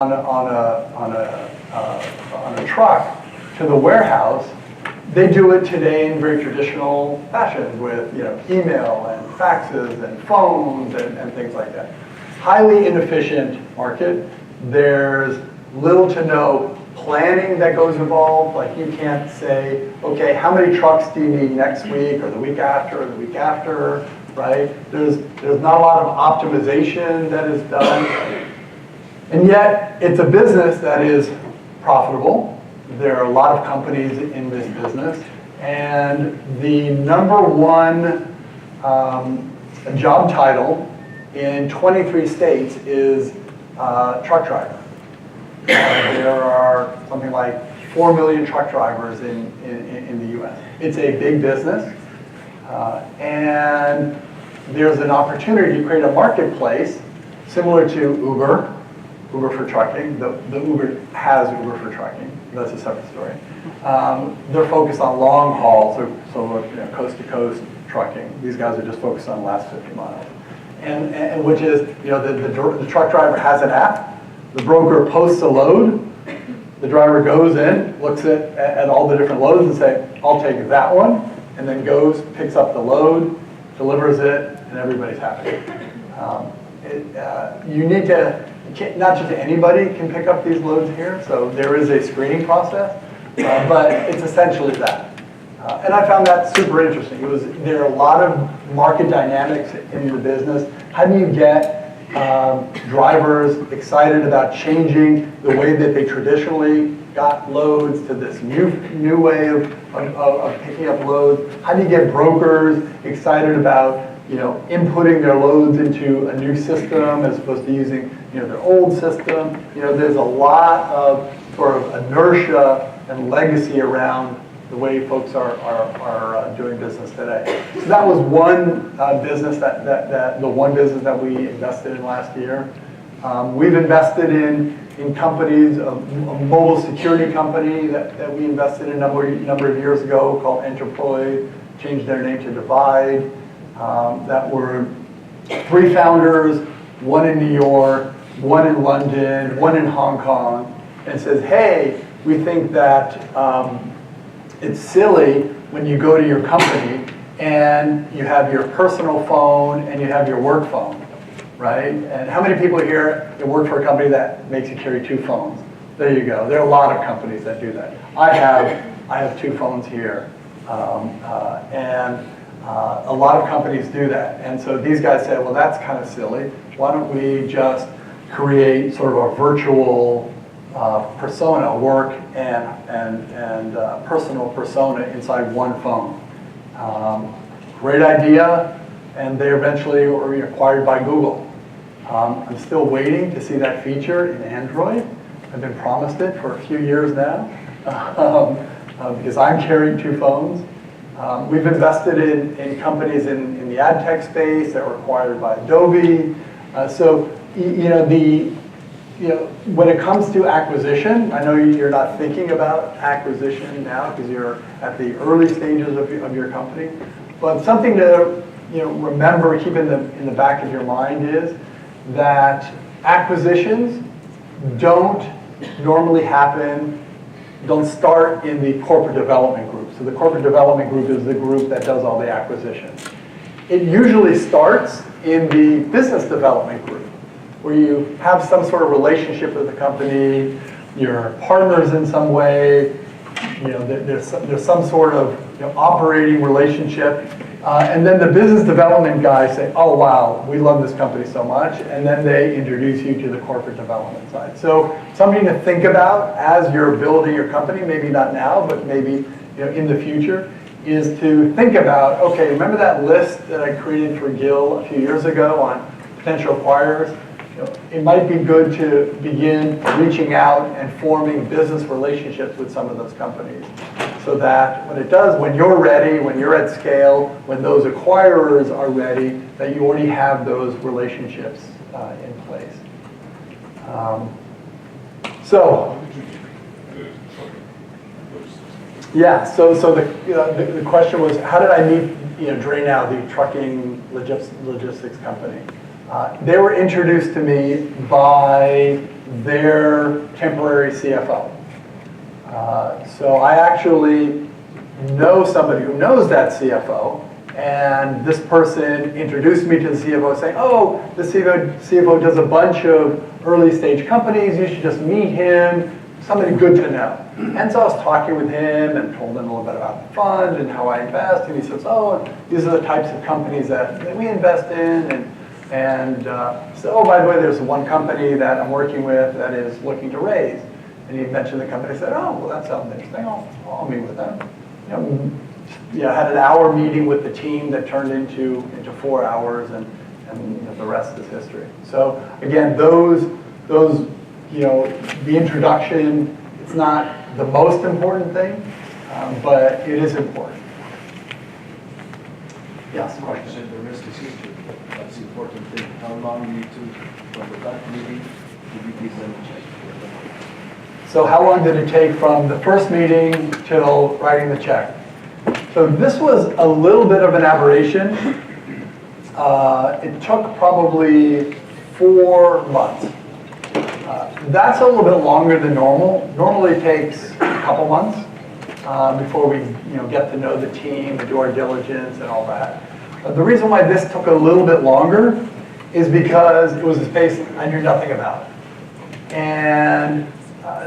on a truck to the warehouse, they do it today in very traditional fashion with email and faxes and phones and things like that. Highly inefficient market. There's little to no planning that goes involved. Like you can't say, okay, how many trucks do you need next week or the week after or the week after, right? There's not a lot of optimization that is done. And yet, it's a business that is profitable. There are a lot of companies in this business. And the number one job title in 23 states is truck driver. There are something like 4 million truck drivers in the US. It's a big business. And there's an opportunity to create a marketplace similar to Uber for trucking. The Uber has Uber for trucking. That's a separate story. They're focused on long haul, so coast to coast trucking. These guys are just focused on the last 50 miles. And which is, the truck driver has an app. The broker posts a load. The driver goes in, looks at all the different loads and say, I'll take that one, and then goes, picks up the load, delivers it, and everybody's happy. You need to, not just anybody can pick up these loads here, so there is a screening process, but it's essentially that. And I found that super interesting. There are a lot of market dynamics in the business. How do you get drivers excited about changing the way that they traditionally got loads to this new way of picking up loads? How do you get brokers excited about inputting their loads into a new system as opposed to using their old system? There's a lot of sort of inertia and legacy around the way folks are doing business today. So that was one business the one business that we invested in last year. We've invested in companies, a mobile security company that we invested in a number of years ago called Enterploy, changed their name to Divide. That were 3 founders, one in New York, one in London, one in Hong Kong, and says, hey, we think that it's silly when you go to your company and you have your personal phone and you have your work phone, right? And how many people here that work for a company that makes you carry 2 phones? There you go. There are a lot of companies that do that. I have 2 phones here, and a lot of companies do that. And so these guys said, well, that's kind of silly. Why don't we just create sort of a virtual persona, work and personal persona inside one phone. Great idea, and they eventually were acquired by Google. I'm still waiting to see that feature in Android. I've been promised it for a few years now because I'm carrying 2 phones. We've invested in companies in the ad tech space that were acquired by Adobe. When it comes to acquisition, I know you're not thinking about acquisition now because you're at the early stages of your company, but something to remember, keep in the back of your mind is that acquisitions don't normally don't start in the corporate development group. So the corporate development group is the group that does all the acquisitions. It usually starts in the business development group, where you have some sort of relationship with the company, you're partners in some way, there's some sort of operating relationship, and then the business development guys say, oh wow, we love this company so much, and then they introduce you to the corporate development side. So something to think about as you're building your company, maybe not now, but maybe in the future, is to think about, okay, remember that list that I created for Gil a few years ago on potential acquirers? It might be good to begin reaching out and forming business relationships with some of those companies so that when you're ready, when you're at scale, when those acquirers are ready, that you already have those relationships in place. So the question was, how did I meet Draynow, the trucking logistics company? They were introduced to me by their temporary CFO. So I actually know somebody who knows that CFO, and this person introduced me to the CFO saying, oh, the CFO does a bunch of early stage companies, you should just meet him, somebody good to know. And so I was talking with him and told him a little bit about the fund and how I invest, and he says, oh, these are the types of companies that we invest in, and so, oh, by the way, there's one company that I'm working with that is looking to raise. And he mentioned the company. I said, oh, well, that sounds interesting. I'll meet with them. I had an hour meeting with the team that turned into 4 hours, and the rest is history. So again, those the introduction, it's not the most important thing, but it is important. Yes, question. The rest is history. That's the important thing. How long you took from that meeting to be given a check? So how long did it take from the first meeting till writing the check? So this was a little bit of an aberration. It took probably 4 months. That's a little bit longer than normal. Normally it takes a couple months before we get to know the team, do our diligence and all that. The reason why this took a little bit longer is because it was a space I knew nothing about. And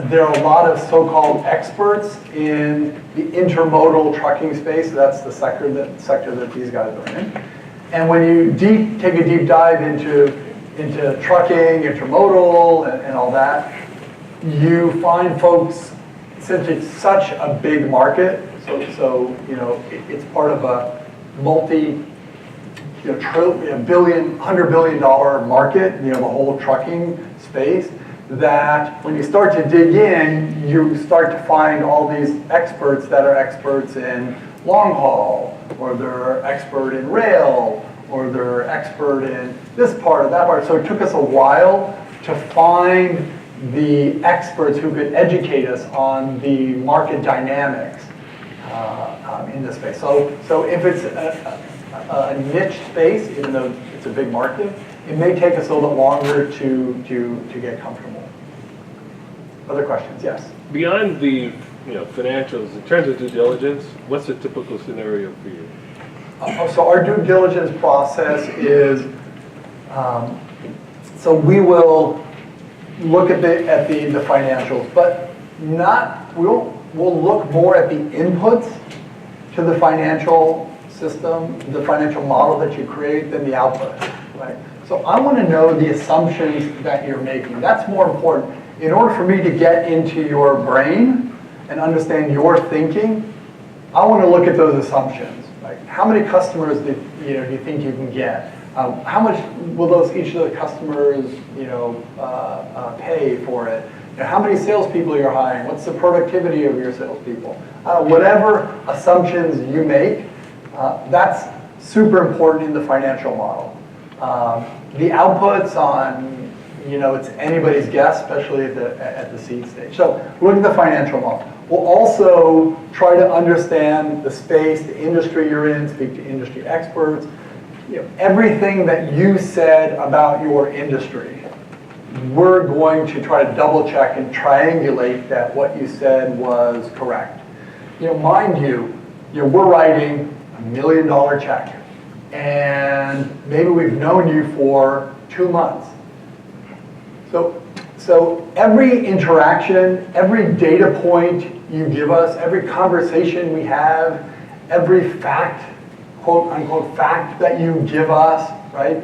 there are a lot of so-called experts in the intermodal trucking space. That's the sector that these guys are in. And when you take a deep dive into trucking, intermodal, and all that, you find folks, since it's such a big market, so it's part of a $100 billion market, the whole trucking space, that when you start to dig in, you start to find all these experts that are experts in long haul, or they're expert in rail, or they're expert in this part or that part. So it took us a while to find the experts who could educate us on the market dynamics in this space. So if it's a niche space, even though it's a big market, it may take us a little bit longer to get comfortable. Other questions? Yes. Beyond the financials, in terms of due diligence, what's a typical scenario for you? So our due diligence process is, so we will look at the financials, but we'll look more at the inputs to the financial system, the financial model that you create, than the output, right? So I want to know the assumptions that you're making. That's more important. In order for me to get into your brain and understand your thinking, I want to look at those assumptions. Like, how many customers do you think you can get? How much will each of the customers pay for it? How many salespeople you're hiring? What's the productivity of your salespeople? Whatever assumptions you make, that's super important in the financial model. The outputs on, it's anybody's guess, especially at the seed stage. So look at the financial model. We'll also try to understand the space, the industry you're in, speak to industry experts. Everything that you said about your industry, we're going to try to double check and triangulate that what you said was correct. Mind you, we're writing $1 million check, and maybe we've known you for 2 months. So every interaction, every data point you give us, every conversation we have, every fact, quote unquote fact that you give us, right?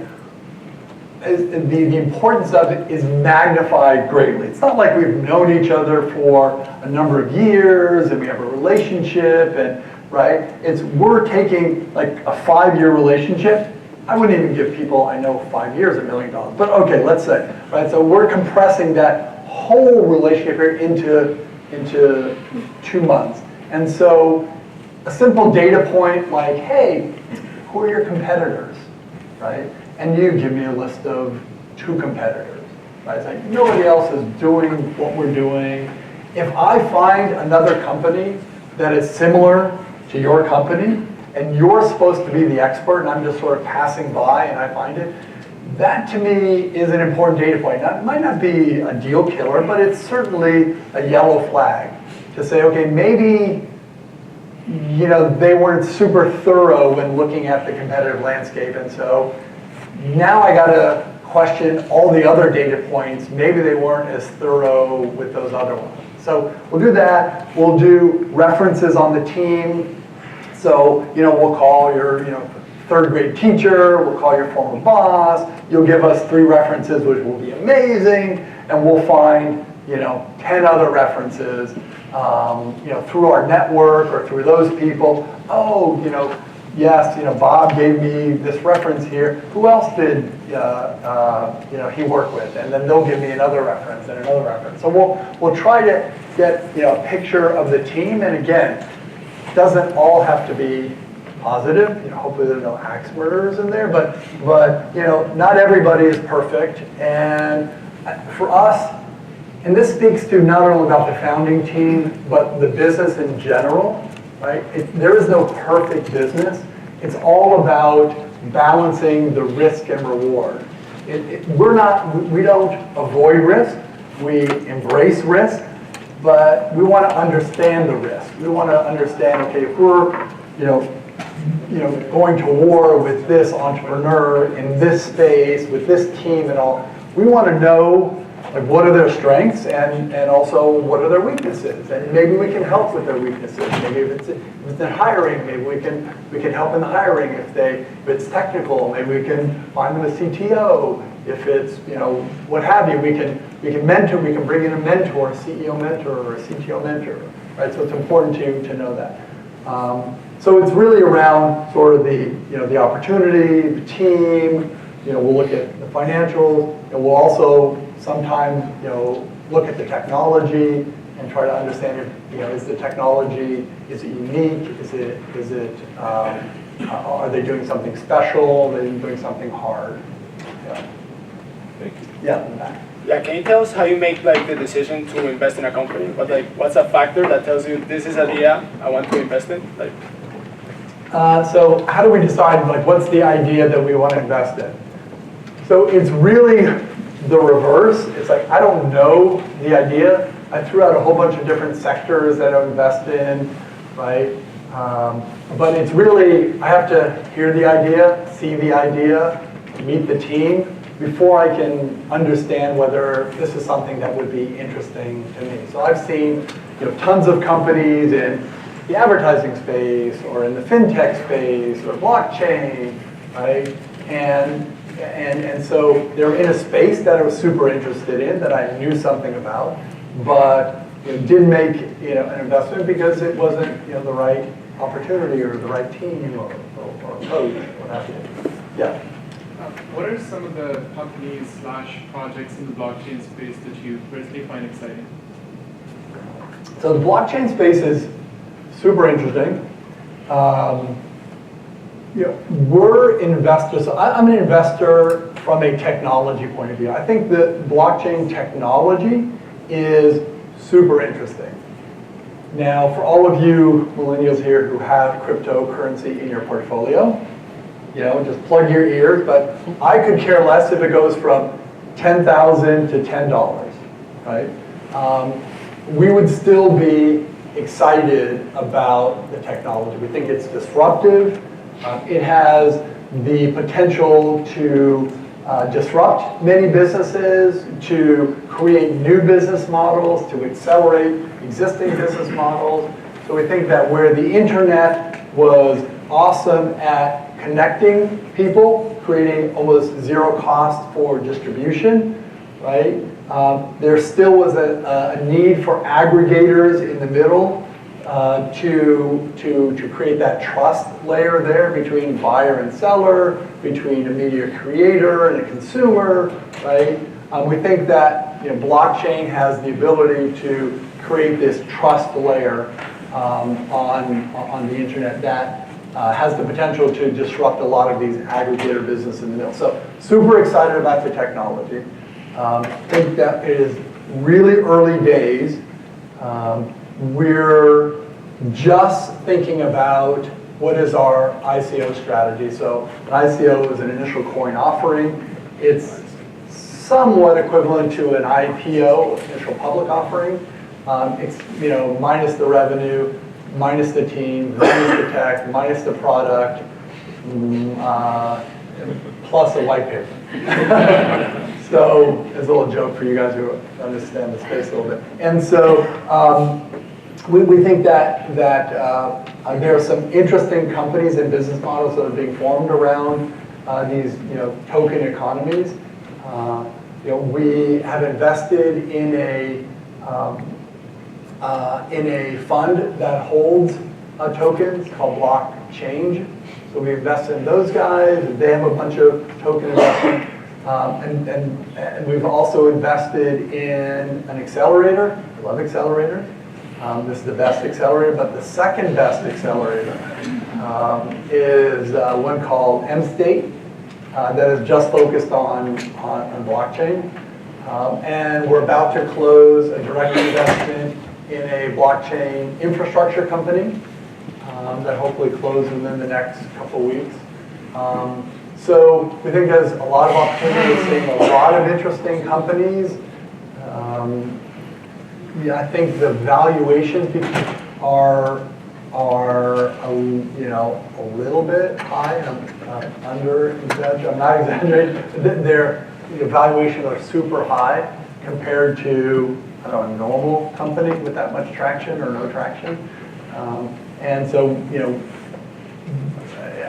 The importance of it is magnified greatly. It's not like we've known each other for a number of years and we have a relationship, and right? We're taking like a 5-year relationship. I wouldn't even give people I know 5 years $1 million, but okay, let's say, right? So we're compressing that whole relationship here into 2 months. And so a simple data point like, hey, who are your competitors, right? And you give me a list of 2 competitors, right? It's like nobody else is doing what we're doing. If I find another company that is similar to your company, and you're supposed to be the expert, and I'm just sort of passing by and I find it, That to me is an important data point. Now, it might not be a deal killer, but it's certainly a yellow flag to say, okay, maybe they weren't super thorough when looking at the competitive landscape, and so now I got to question all the other data points. Maybe they weren't as thorough with those other ones. So we'll do that. We'll do references on the team. So we'll call your third grade teacher. We'll call your former boss. You'll give us 3 references, which will be amazing, and we'll find 10 other references. Through our network or through those people. Oh, yes, Bob gave me this reference here. Who else did he work with? And then they'll give me another reference and another reference. So we'll try to get a picture of the team. And again, it doesn't all have to be positive. Hopefully there are no axe murderers in there. But not everybody is perfect. And for us. And this speaks to not only about the founding team, but the business in general, right? There is no perfect business. It's all about balancing the risk and reward. We don't avoid risk. We embrace risk, but we want to understand the risk. We want to understand, okay, if we're, going to war with this entrepreneur in this space, with this team and all, we want to know what are their strengths and also what are their weaknesses, and maybe we can help with their weaknesses. Maybe if it's in hiring, maybe we can help in the hiring. If it's technical, maybe we can find them a CTO. If it's what have you, we can mentor. We can bring in a mentor, a CEO mentor or a CTO mentor, right? So it's important to know that. So it's really around sort of the opportunity, the team. We'll look at the financials, and we'll also sometimes, look at the technology and try to understand if, is the technology, is it unique? Are they doing something special? Are they doing something hard? Yeah. Thank you. Yeah. Yeah, can you tell us how you make the decision to invest in a company? What's a factor that tells you this is an idea I want to invest in? So how do we decide what's the idea that we want to invest in? So it's really the reverse. It's I don't know the idea. I threw out a whole bunch of different sectors that I invest in, right? But it's really, I have to hear the idea, see the idea, meet the team before I can understand whether this is something that would be interesting to me. So I've seen tons of companies in the advertising space or in the fintech space or blockchain, right? And so they're in a space that I was super interested in, that I knew something about, but didn't make an investment because it wasn't the right opportunity or the right team or coach, what have you. Yeah. What are some of the companies / projects in the blockchain space that you personally find exciting? So the blockchain space is super interesting. We're investors. So I'm an investor from a technology point of view. I think the blockchain technology is super interesting. Now, for all of you millennials here who have cryptocurrency in your portfolio, just plug your ears, but I could care less if it goes from $10,000 to $10, right? We would still be excited about the technology. We think it's disruptive. It has the potential to disrupt many businesses, to create new business models, to accelerate existing business models. So we think that where the internet was awesome at connecting people, creating almost zero cost for distribution, right? There still was a need for aggregators in the middle to create that trust layer there between buyer and seller, between a media creator and a consumer, right? We think that blockchain has the ability to create this trust layer on the internet that has the potential to disrupt a lot of these aggregator business in the middle. So super excited about the technology. Think that it is really early days. We're just thinking about what is our ICO strategy. So an ICO is an initial coin offering. It's somewhat equivalent to an IPO, initial public offering. It's, minus the revenue, minus the team, minus the tech, minus the product, plus a white paper. So, as a little joke for you guys who understand the space a little bit. And so, we think that there are some interesting companies and business models that are being formed around these, token economies. We have invested in a fund that holds tokens called Blockchain. So we invest in those guys, and they have a bunch of token investment. And we've also invested in an accelerator. I love accelerators. This is the best accelerator, but the second best accelerator is one called M-State that is just focused on blockchain. And we're about to close a direct investment in a blockchain infrastructure company that hopefully closes within the next couple weeks. So we think there's a lot of opportunity. We're seeing a lot of interesting companies. I think the valuations are a little bit high. I'm not exaggerating. Their valuations are super high compared to a normal company with that much traction or no traction. And so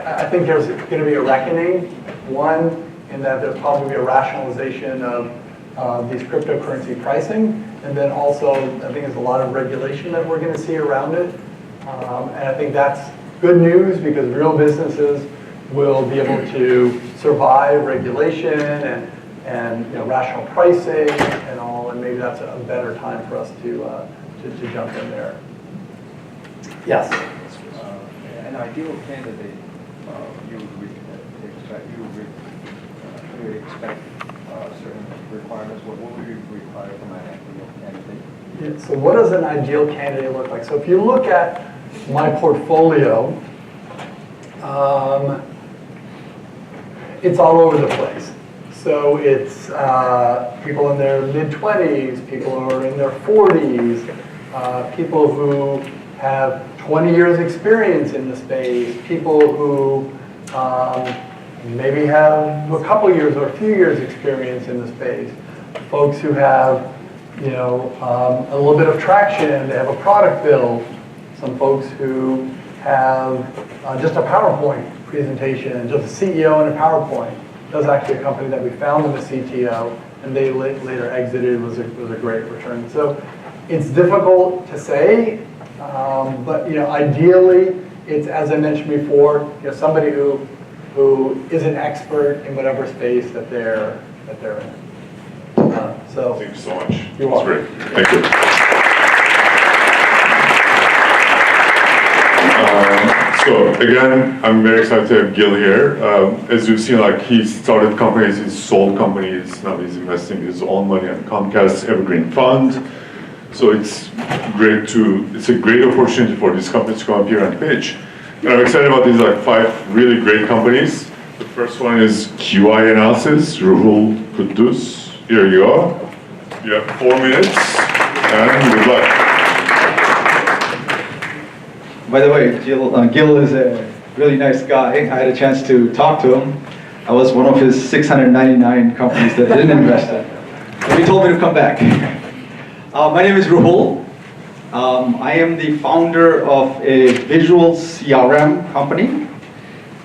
I think there's going to be a reckoning. One, in that there's probably a rationalization of these cryptocurrency pricing, and then also I think there's a lot of regulation that we're going to see around it. And I think that's good news because real businesses will be able to survive regulation and rational pricing and all, and maybe that's a better time for us to jump in there. Yes. An ideal candidate, you would expect certain requirements. What would you require from an ideal candidate? Yeah, so what does an ideal candidate look like? So if you look at my portfolio, it's all over the place. So it's people in their mid-20s, people who are in their 40s, people who have 20 years experience in the space, people who maybe have a couple years or a few years experience in the space, folks who have a little bit of traction, they have a product build, some folks who have just a PowerPoint presentation, just a CEO and a PowerPoint. That was actually a company that we found in the CTO, and they later exited. It was a great return. So it's difficult to say, but ideally, it's, as I mentioned before, somebody who is an expert in whatever space that they're in. So thank you so much. You're That's welcome. great. Thank you. So again, I'm very excited to have Gil here. As you've seen, he started companies, he's sold companies, now he's investing his own money in Comcast Evergreen Fund. So it's a great opportunity for these companies to come up here and pitch. And I'm excited about these 5 really great companies. The first one is QI Analysis, Ruhul Kudus. Here you are. You have 4 minutes, and good luck. By the way, Gil is a really nice guy. I had a chance to talk to him. I was one of his 699 companies that didn't invest in. But he told me to come back. My name is Ruhul. I am the founder of a visual CRM company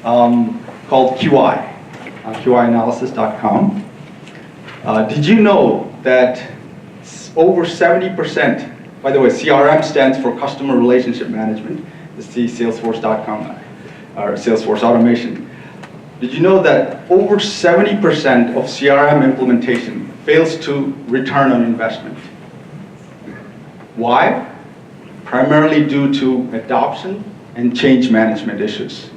called QI, QIanalysis.com. Did you know that over 70%, by the way, CRM stands for Customer Relationship Management. It's the Salesforce.com, or Salesforce Automation. Did you know that over 70% of CRM implementation fails to return on investment? Why? Primarily due to adoption and change management issues.